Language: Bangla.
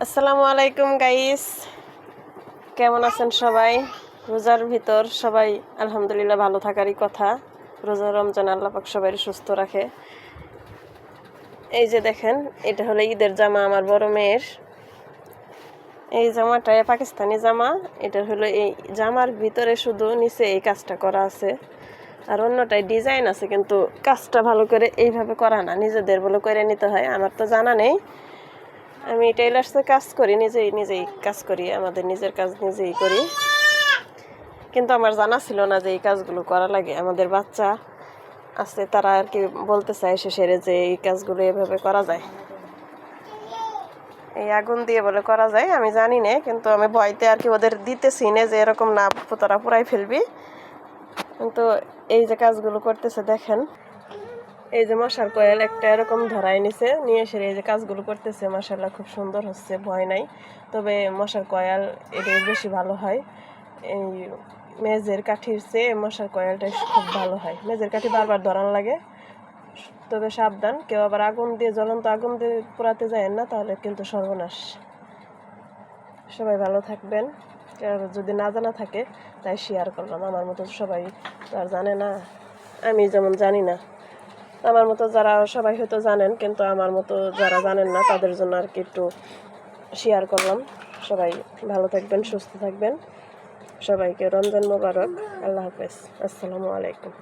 আসসালামু আলাইকুম গাইস, কেমন আছেন সবাই? রোজার ভিতর সবাই আলহামদুলিল্লাহ ভালো থাকারই কথা। রোজা রমজান আল্লাহ পাক সবাই সুস্থ রাখে। এই যে দেখেন, এটা হলো ঈদের জামা আমার বড় মেয়ের। এই জামাটা পাকিস্তানি জামা। এটা হলো এই জামার ভিতরে শুধু নিচে এই কাজটা করা আছে, আর অন্যটাই ডিজাইন আছে, কিন্তু কাজটা ভালো করে এইভাবে করা না, নিজেদের বলে করে নিতে হয়। আমার তো জানা নেই, আমি টেইলার্সে কাজ করি, নিজেই কাজ করি, আমাদের নিজের কাজ নিজেই করি। কিন্তু আমার জানা ছিল না যে এই কাজগুলো করা লাগে। আমাদের বাচ্চা আছে, তারা আর কি বলতে চায় শেষেরে যে এই কাজগুলো এভাবে করা যায়, এই আগুন দিয়ে বলে করা যায়। আমি জানি না, কিন্তু আমি ভয়তে আর কি ওদের দিতেছি না যে এরকম না তোরা পুরাই ফেলবি। কিন্তু এই যে কাজগুলো করতেছে দেখেন, এই যে মশার কয়েল একটা এরকম ধরাই নিয়ে এসে এই যে কাজগুলো করতেছে। মাশাআল্লাহ খুব সুন্দর হচ্ছে, ভয় নাই। তবে মশার কয়েল এটা বেশি ভালো হয়। এই মেজের কাঠির চেয়ে মশার কয়েলটা খুব ভালো হয়। মেজের কাঠি বারবার ধরানো লাগে, তবে সাবধান, কেউ আবার জ্বলন্ত আগুন দিয়ে পোড়াতে যায় না, তাহলে কিন্তু সর্বনাশ। সবাই ভালো থাকবেন। যদি না জানা থাকে তাই শেয়ার করলাম। আমার মতো সবাই তো আর জানে না, আমি যেমন জানি না। আমার মতো যারা সবাই হয়তো জানেন, কিন্তু আমার মতো যারা জানেন না তাদের জন্য আর কি একটু শেয়ার করলাম। সবাই ভালো থাকবেন, সুস্থ থাকবেন। সবাইকে রমজান মোবারক। আল্লাহ হাফেজ। আসসালামু আলাইকুম।